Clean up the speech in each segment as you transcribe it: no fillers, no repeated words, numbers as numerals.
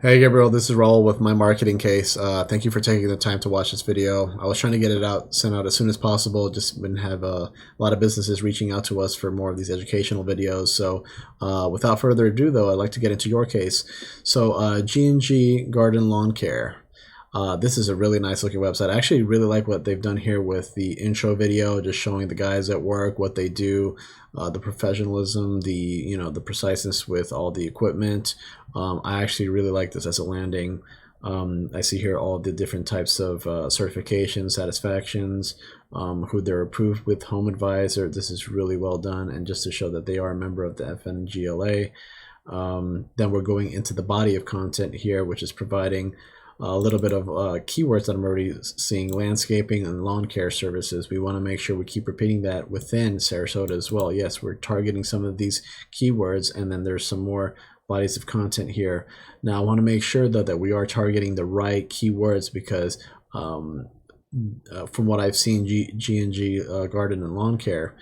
Hey Gabriel, this is Raul with my marketing case. Thank you for taking the time to watch this video. I was trying to get it out, sent out as soon as possible. Just been have a lot of businesses reaching out to us for more of these educational videos. So, without further ado, though, I'd like to get into your case. So, G&G Garden Lawn Care. This is a really nice looking website. I actually really like what they've done here with the intro video, just showing the guys at work, what they do, the professionalism, the preciseness with all the equipment. I actually really like this as a landing. I see here all the different types of certifications, satisfactions, who they're approved with Home Advisor. This is really well done, and just to show that they are a member of the FNGLA. Then we're going into the body of content here, which is providing a little bit of keywords that I'm already seeing: landscaping and lawn care services. We want to make sure we keep repeating that within Sarasota as well. Yes, we're targeting some of these keywords, and then there's some more bodies of content here. Now I want to make sure though that we are targeting the right keywords, because from what I've seen, G&G Garden and Lawn Care,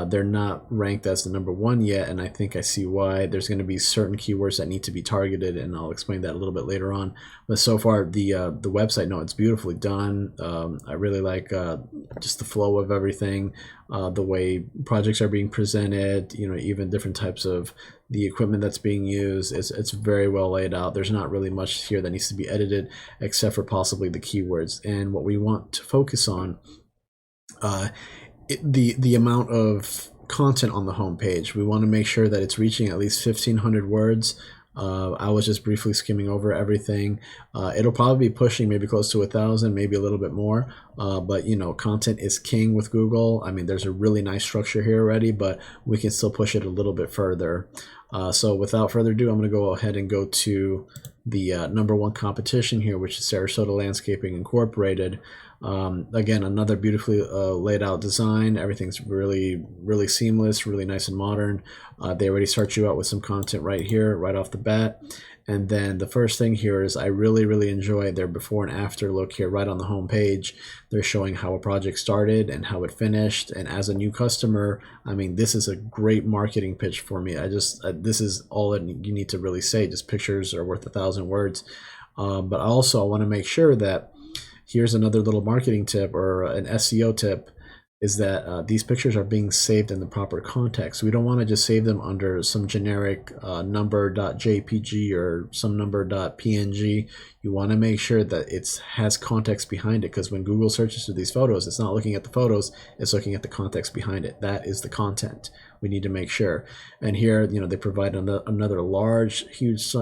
they're not ranked as the #1 yet, and I think I see why. There's going to be certain keywords that need to be targeted, and I'll explain that a little bit later on. But so far, the website, no, it's beautifully done. I really like just the flow of everything, the way projects are being presented. Even different types of the equipment that's being used. It's very well laid out. There's not really much here that needs to be edited, except for possibly the keywords. And what we want to focus on, the amount of content on the homepage. We want to make sure that it's reaching at least 1,500 words. I was just briefly skimming over everything. It'll probably be pushing maybe close to 1,000, maybe a little bit more. But content is king with Google. I mean, there's a really nice structure here already, but we can still push it a little bit further. So without further ado, I'm going to go ahead and go to the #1 competition here, which is Sarasota Landscaping Incorporated. Again, another beautifully laid out design. Everything's really, really seamless, really nice and modern. They already start you out with some content right here, right off the bat. And then the first thing here is I really, really enjoy their before and after look here right on the home page. They're showing how a project started and how it finished. And as a new customer, I mean, this is a great marketing pitch for me. This is all that you need to really say. Just pictures are worth 1,000 words. But also I want to make sure that here's another little marketing tip, or an SEO tip, is that these pictures are being saved in the proper context. We don't want to just save them under some generic number.jpg or some number.png. You want to make sure that it has context behind it, because when Google searches through these photos, it's not looking at the photos, it's looking at the context behind it. That is the content. We need to make sure. And here, they provide another large, huge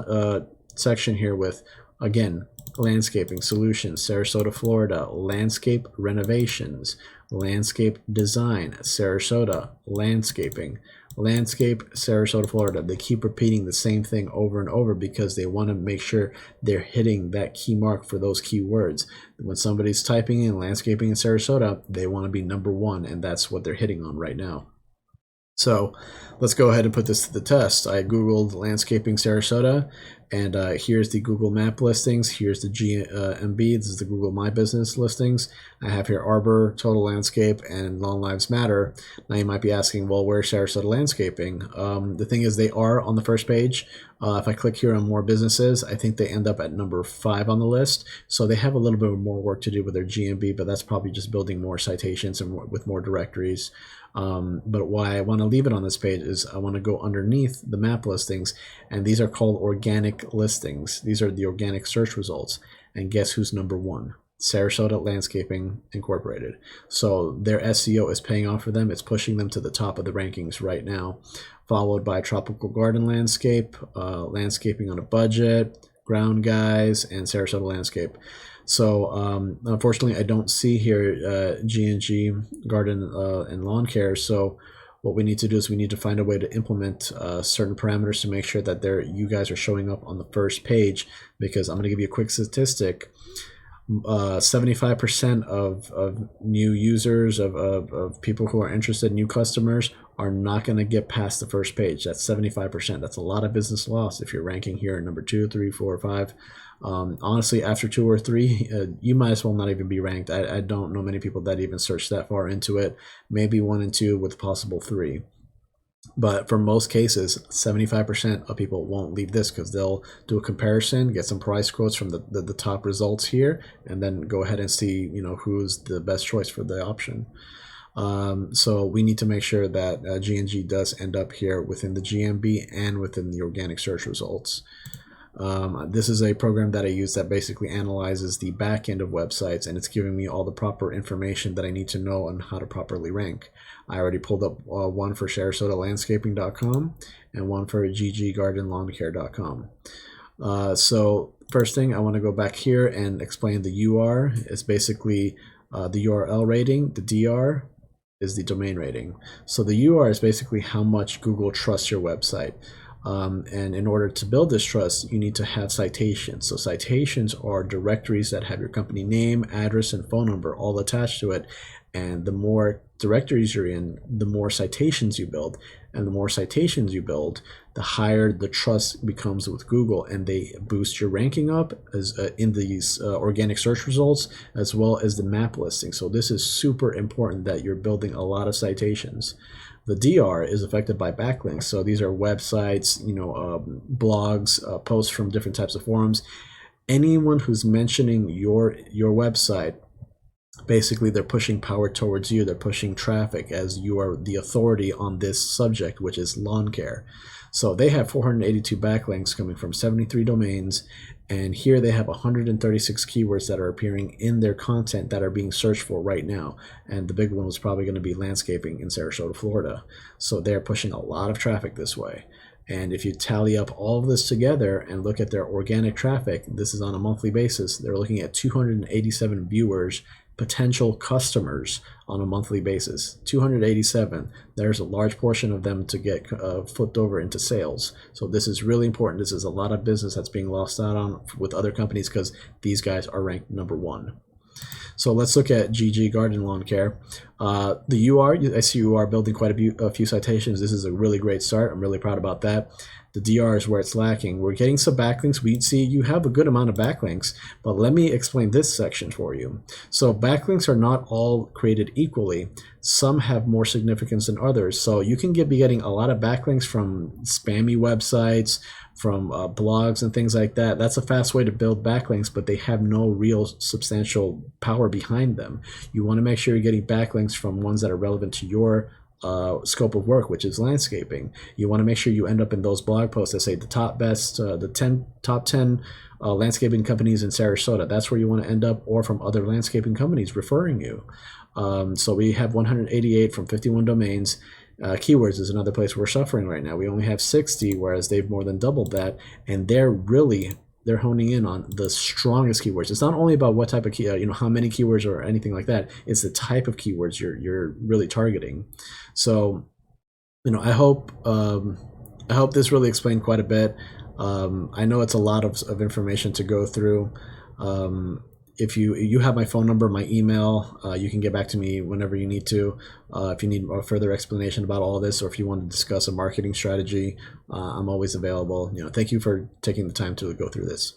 section here with, again, landscaping solutions, Sarasota, Florida, landscape renovations, landscape design, Sarasota, landscaping, landscape, Sarasota, Florida. They keep repeating the same thing over and over because they want to make sure they're hitting that key mark for those keywords. When somebody's typing in landscaping in Sarasota, they want to be #1, and that's what they're hitting on right now. So let's go ahead and put this to the test. I Googled landscaping Sarasota, and here's the Google Map listings. Here's the GMB. This is the Google My Business listings. I have here Arbor, Total Landscape, and Lawn Lives Matter. Now you might be asking, well, where's Sarasota Landscaping? The thing is, they are on the first page. If I click here on more businesses, I think they end up at #5 on the list. So they have a little bit more work to do with their GMB, but that's probably just building more citations and with more directories. But why I want to leave it on this page is I want to go underneath the map listings, and these are called organic listings. These are the organic search results, and guess who's #1? Sarasota Landscaping Incorporated. So their SEO is paying off for them. It's pushing them to the top of the rankings right now, followed by Tropical Garden Landscape, Landscaping on a Budget, Ground Guys, and Sarasota Landscape. So unfortunately, I don't see here G&G Garden and Lawn Care. So what we need to do is we need to find a way to implement certain parameters to make sure that you guys are showing up on the first page, because I'm going to give you a quick statistic. 75% of new users, of people who are interested, new customers, are not going to get past the first page. That's 75%. That's a lot of business loss if you're ranking here at #2, 3, 4, 5. Honestly, after 2 or 3, you might as well not even be ranked. I don't know many people that even search that far into it. Maybe 1 and 2 with possible 3. But for most cases, 75% of people won't leave this because they'll do a comparison, get some price quotes from the top results here, and then go ahead and see, who's the best choice for the option. So we need to make sure that G&G does end up here within the GMB and within the organic search results. This is a program that I use that basically analyzes the back end of websites, and it's giving me all the proper information that I need to know on how to properly rank. I already pulled up one for SarasotaLandscaping.com and one for gggardenlawncare.com. So first thing, I want to go back here and explain the UR. It's basically the URL rating. The DR is the domain rating. So the UR is basically how much Google trusts your website. And in order to build this trust, you need to have citations. So citations are directories that have your company name, address, and phone number all attached to it. And the more directories you're in, the more citations you build. And the more citations you build, the higher the trust becomes with Google, and they boost your ranking up as in these organic search results, as well as the map listing. So this is super important that you're building a lot of citations. The DR is affected by backlinks. So these are websites, blogs, posts from different types of forums. Anyone who's mentioning your website, basically they're pushing power towards you. They're pushing traffic as you are the authority on this subject, which is lawn care. So they have 482 backlinks coming from 73 domains, and here they have 136 keywords that are appearing in their content that are being searched for right now. And the big one was probably going to be landscaping in Sarasota, Florida. So they're pushing a lot of traffic this way. And if you tally up all of this together and look at their organic traffic, this is on a monthly basis, they're looking at 287 viewers, potential customers on a monthly basis. 287. There's a large portion of them to get flipped over into sales. So this is really important. This is a lot of business that's being lost out on with other companies because these guys are ranked #1. So let's look at GG Garden Lawn Care. The UR, I see you are building quite a few citations. This is a really great start. I'm really proud about that. The DR is where it's lacking. We're getting some backlinks. We see you have a good amount of backlinks, but let me explain this section for you. So backlinks are not all created equally. Some have more significance than others. So you can be getting a lot of backlinks from spammy websites, from blogs and things like that. That's a fast way to build backlinks, but they have no real substantial power behind them. You want to make sure you're getting backlinks from ones that are relevant to your scope of work, which is landscaping. You want to make sure you end up in those blog posts that say the top 10 landscaping companies in Sarasota. That's where you want to end up, or from other landscaping companies referring you. So we have 188 from 51 domains. Keywords is another place we're suffering right now. We only have 60, whereas they've more than doubled that, and they're honing in on the strongest keywords. It's not only about what type of how many keywords or anything like that. It's the type of keywords you're really targeting. So, I hope this really explained quite a bit. I know it's a lot of information to go through. If you have my phone number, my email, you can get back to me whenever you need to. If you need a further explanation about all this, or if you want to discuss a marketing strategy, I'm always available. Thank you for taking the time to go through this.